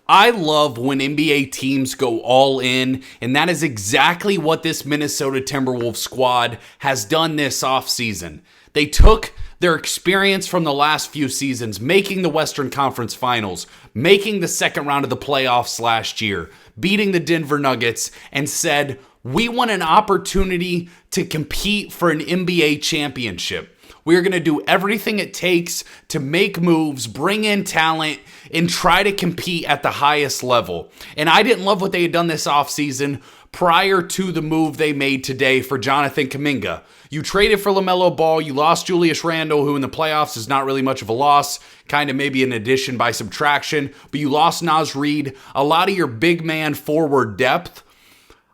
I love when NBA teams go all in, and that is exactly what this Minnesota Timberwolves squad has done this offseason. They took their experience from the last few seasons, making the Western Conference Finals, making the second round of the playoffs last year, beating the Denver Nuggets, and said, we want an opportunity to compete for an NBA championship. We are going to do everything it takes to make moves, bring in talent, and try to compete at the highest level. And I didn't love what they had done this offseason prior to the move they made today for Jonathan Kuminga. You traded for LaMelo Ball. You lost Julius Randle, who in the playoffs is not really much of a loss, kind of maybe an addition by subtraction. But you lost Naz Reid. A lot of your big man forward depth.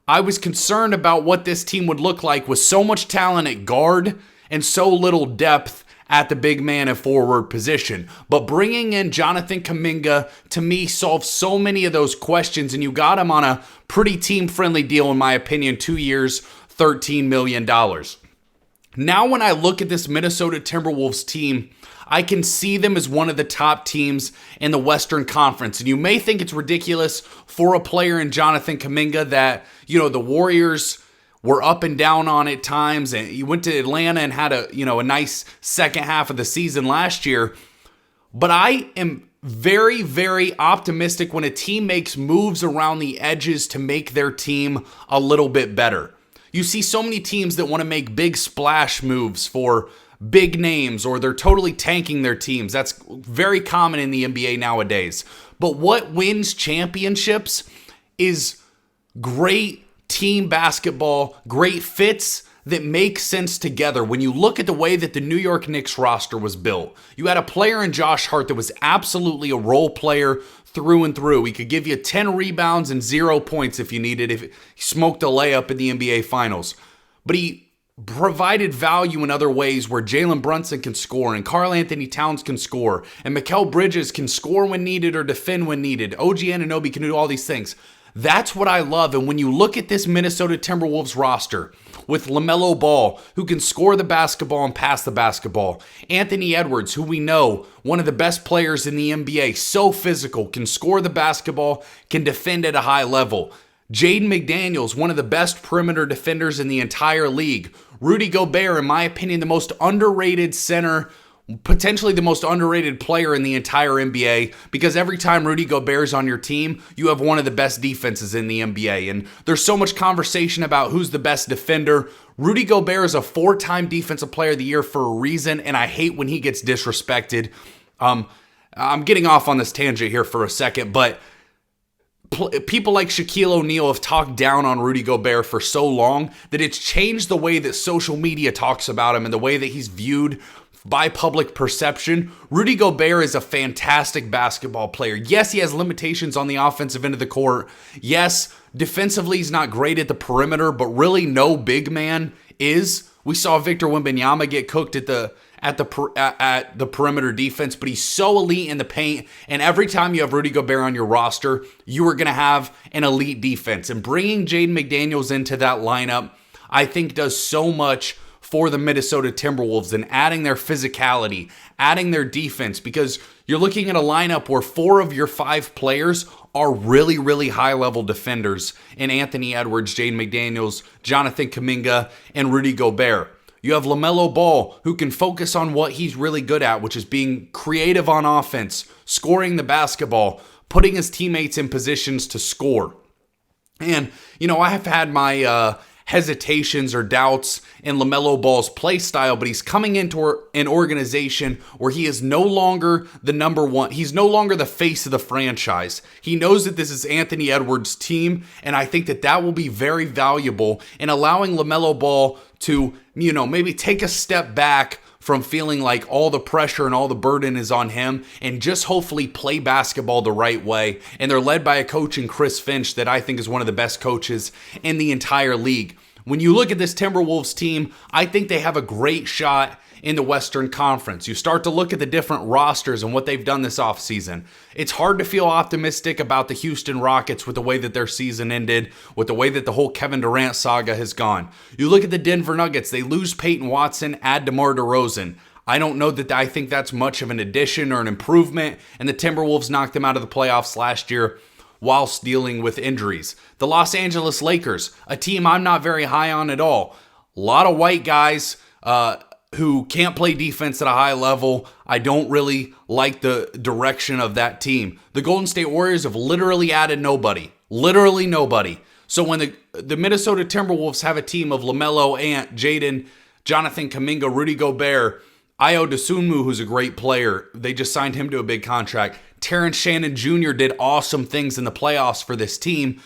I was concerned about what this team would look like with so much talent at guard and so little depth at the big man and forward position. But bringing in Jonathan Kuminga, to me, solves so many of those questions, and you got him on a pretty team-friendly deal, in my opinion, 2 years, $13 million. Now when I look at this Minnesota Timberwolves team, I can see them as one of the top teams in the Western Conference. And you may think it's ridiculous for a player in Jonathan Kuminga that, the Warriors were up and down on at times, and you went to Atlanta and had a nice second half of the season last year. But I am very, very optimistic when a team makes moves around the edges to make their team a little bit better. You see so many teams that want to make big splash moves for big names, or they're totally tanking their teams. That's very common in the NBA nowadays. But what wins championships is great team basketball, great fits that make sense together. When you look at the way that the New York Knicks roster was built, you had a player in Josh Hart that was absolutely a role player through and through. He could give you 10 rebounds and 0 points if you needed, if he smoked a layup in the NBA Finals. But he provided value in other ways where Jalen Brunson can score and Karl Anthony Towns can score and Mikal Bridges can score when needed or defend when needed. OG Anunoby can do all these things. That's what I love. And when you look at this Minnesota Timberwolves roster with LaMelo Ball, who can score the basketball and pass the basketball, Anthony Edwards, who we know, one of the best players in the NBA, so physical, can score the basketball, can defend at a high level, Jayden McDaniels, one of the best perimeter defenders in the entire league, Rudy Gobert, in my opinion, the most underrated center, potentially the most underrated player in the entire NBA, because every time Rudy Gobert's on your team, you have one of the best defenses in the NBA. And there's so much conversation about who's the best defender. Rudy Gobert is a 4-time Defensive Player of the Year for a reason, and I hate when he gets disrespected. I'm getting off on this tangent here for a second, but people like Shaquille O'Neal have talked down on Rudy Gobert for so long that it's changed the way that social media talks about him and the way that he's viewed by public perception. Rudy Gobert is a fantastic basketball player. Yes, he has limitations on the offensive end of the court. Yes, defensively he's not great at the perimeter, but really no big man is. We saw Victor Wembanyama get cooked at the perimeter defense, but he's so elite in the paint, and every time you have Rudy Gobert on your roster, you are going to have an elite defense. And bringing Jayden McDaniels into that lineup, I think does so much for the Minnesota Timberwolves, and adding their physicality, adding their defense, because you're looking at a lineup where 4 of your 5 players are really, really high-level defenders in Anthony Edwards, Jayden McDaniels, Jonathan Kuminga, and Rudy Gobert. You have LaMelo Ball, who can focus on what he's really good at, which is being creative on offense, scoring the basketball, putting his teammates in positions to score. And, I have had my hesitations or doubts in LaMelo Ball's play style, but he's coming into an organization where he is no longer the number one. He's no longer the face of the franchise. He knows that this is Anthony Edwards' team, and I think that will be very valuable in allowing LaMelo Ball to, maybe take a step back from feeling like all the pressure and all the burden is on him, and just hopefully play basketball the right way. And they're led by a coach in Chris Finch that I think is one of the best coaches in the entire league. When you look at this Timberwolves team, I think they have a great shot in the Western Conference. You start to look at the different rosters and what they've done this offseason. It's hard to feel optimistic about the Houston Rockets with the way that their season ended, with the way that the whole Kevin Durant saga has gone. You look at the Denver Nuggets, they lose Peyton Watson, add DeMar DeRozan. I don't know that I think that's much of an addition or an improvement, and the Timberwolves knocked them out of the playoffs last year whilst dealing with injuries. The Los Angeles Lakers, a team I'm not very high on at all. A lot of white guys who can't play defense at a high level. I don't really like the direction of that team. The Golden State Warriors have literally added nobody. Literally nobody. So when the Minnesota Timberwolves have a team of LaMelo, Ant, Jayden, Jonathan Kuminga, Rudy Gobert, Ayo Dosunmu, who's a great player. They just signed him to a big contract. Terrence Shannon Jr. did awesome things in the playoffs for this team.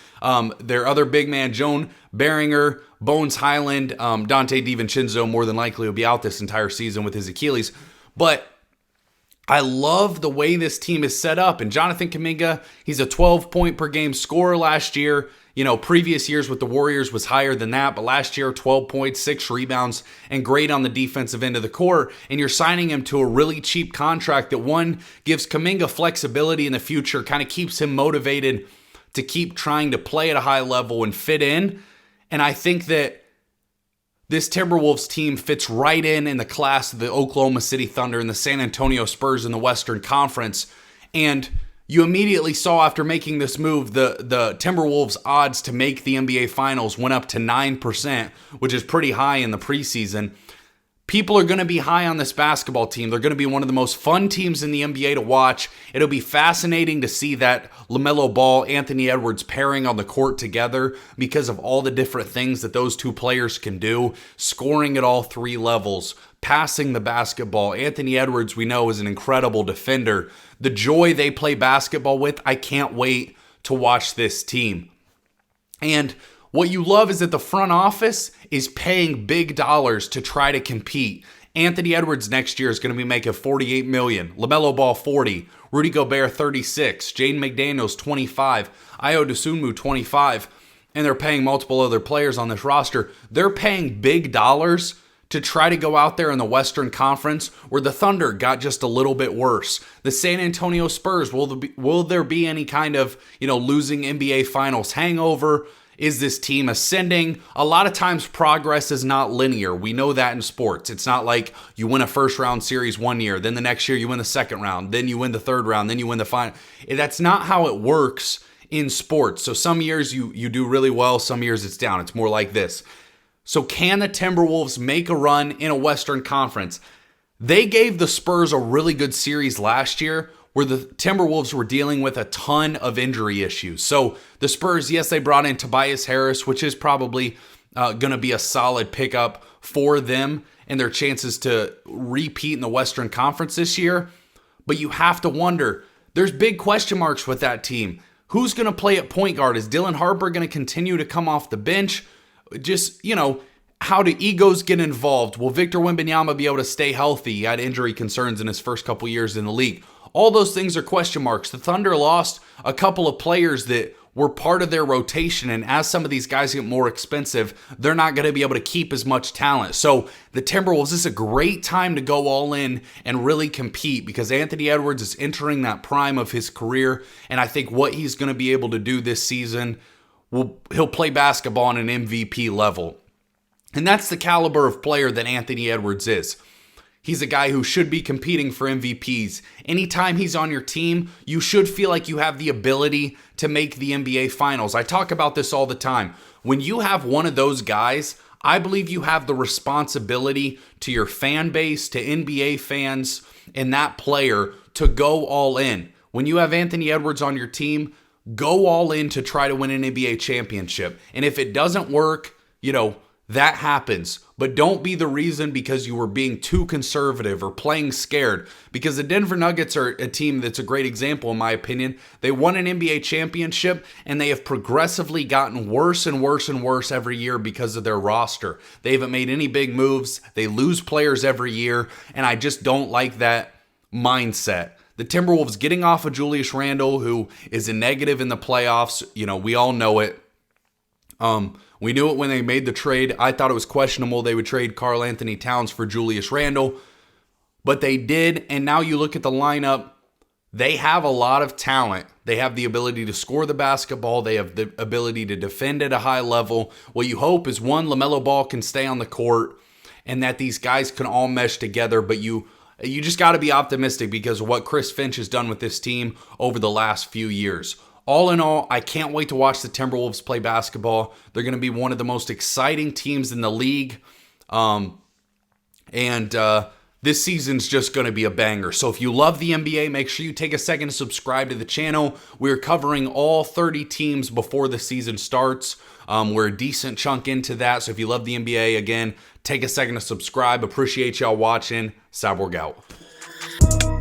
Their other big man, Joan Beringer, Bones Highland, Dante DiVincenzo more than likely will be out this entire season with his Achilles. But I love the way this team is set up. And Jonathan Kuminga, he's a 12-point per game scorer last year. Previous years with the Warriors was higher than that, but last year, 12 points, 6 rebounds, and great on the defensive end of the court. And you're signing him to a really cheap contract that, one, gives Kuminga flexibility in the future, kind of keeps him motivated to keep trying to play at a high level and fit in. And I think that this Timberwolves team fits right in the class of the Oklahoma City Thunder and the San Antonio Spurs in the Western Conference. And you immediately saw after making this move, the Timberwolves' odds to make the NBA Finals went up to 9%, which is pretty high in the preseason. People are going to be high on this basketball team. They're going to be one of the most fun teams in the NBA to watch. It'll be fascinating to see that LaMelo Ball, Anthony Edwards pairing on the court together because of all the different things that those two players can do. Scoring at all three levels, passing the basketball. Anthony Edwards, we know, is an incredible defender. The joy they play basketball with, I can't wait to watch this team. And what you love is that the front office is paying big dollars to try to compete. Anthony Edwards next year is going to be making $48 million. LaMelo Ball, $40. Rudy Gobert, $36. Jayden McDaniels, $25. Ayo Dosunmu, $25. And they're paying multiple other players on this roster. They're paying big dollars to try to go out there in the Western Conference where the Thunder got just a little bit worse. The San Antonio Spurs, will there be any kind of, losing NBA Finals hangover? Is this team ascending? A lot of times progress is not linear. We know that in sports. It's not like you win a first round series one year, then the next year you win the second round, then you win the third round, then you win the final. That's not how it works in sports. So some years you do really well, some years it's down. It's more like this. So can the Timberwolves make a run in a Western Conference? They gave the Spurs a really good series last year where the Timberwolves were dealing with a ton of injury issues. So the Spurs, yes, they brought in Tobias Harris, which is probably going to be a solid pickup for them and their chances to repeat in the Western Conference this year. But you have to wonder, there's big question marks with that team. Who's going to play at point guard? Is Dylan Harper going to continue to come off the bench? Just, how do egos get involved? Will Victor Wembanyama be able to stay healthy? He had injury concerns in his first couple years in the league. All those things are question marks. The Thunder lost a couple of players that were part of their rotation, and as some of these guys get more expensive, they're not going to be able to keep as much talent. So the Timberwolves, this is a great time to go all in and really compete because Anthony Edwards is entering that prime of his career, and I think what he's going to be able to do this season, he'll play basketball on an MVP level. And that's the caliber of player that Anthony Edwards is. He's a guy who should be competing for MVPs. Anytime he's on your team, you should feel like you have the ability to make the NBA Finals. I talk about this all the time. When you have one of those guys, I believe you have the responsibility to your fan base, to NBA fans, and that player to go all in. When you have Anthony Edwards on your team, go all in to try to win an NBA championship. And if it doesn't work, that happens. But don't be the reason because you were being too conservative or playing scared. Because the Denver Nuggets are a team that's a great example, in my opinion. They won an NBA championship, and they have progressively gotten worse and worse and worse every year because of their roster. They haven't made any big moves. They lose players every year, and I just don't like that mindset. The Timberwolves getting off of Julius Randle, who is a negative in the playoffs. We all know it. We knew it when they made the trade. I thought it was questionable they would trade Karl Anthony Towns for Julius Randle, but they did. And now you look at the lineup, they have a lot of talent. They have the ability to score the basketball. They have the ability to defend at a high level. What you hope is, one, LaMelo Ball can stay on the court, and that these guys can all mesh together, but you just got to be optimistic because of what Chris Finch has done with this team over the last few years. All in all, I can't wait to watch the Timberwolves play basketball. They're going to be one of the most exciting teams in the league. This season's just going to be a banger. So if you love the NBA, make sure you take a second to subscribe to the channel. We're covering all 30 teams before the season starts. We're a decent chunk into that. So if you love the NBA, again, take a second to subscribe. Appreciate y'all watching. Cyborg out.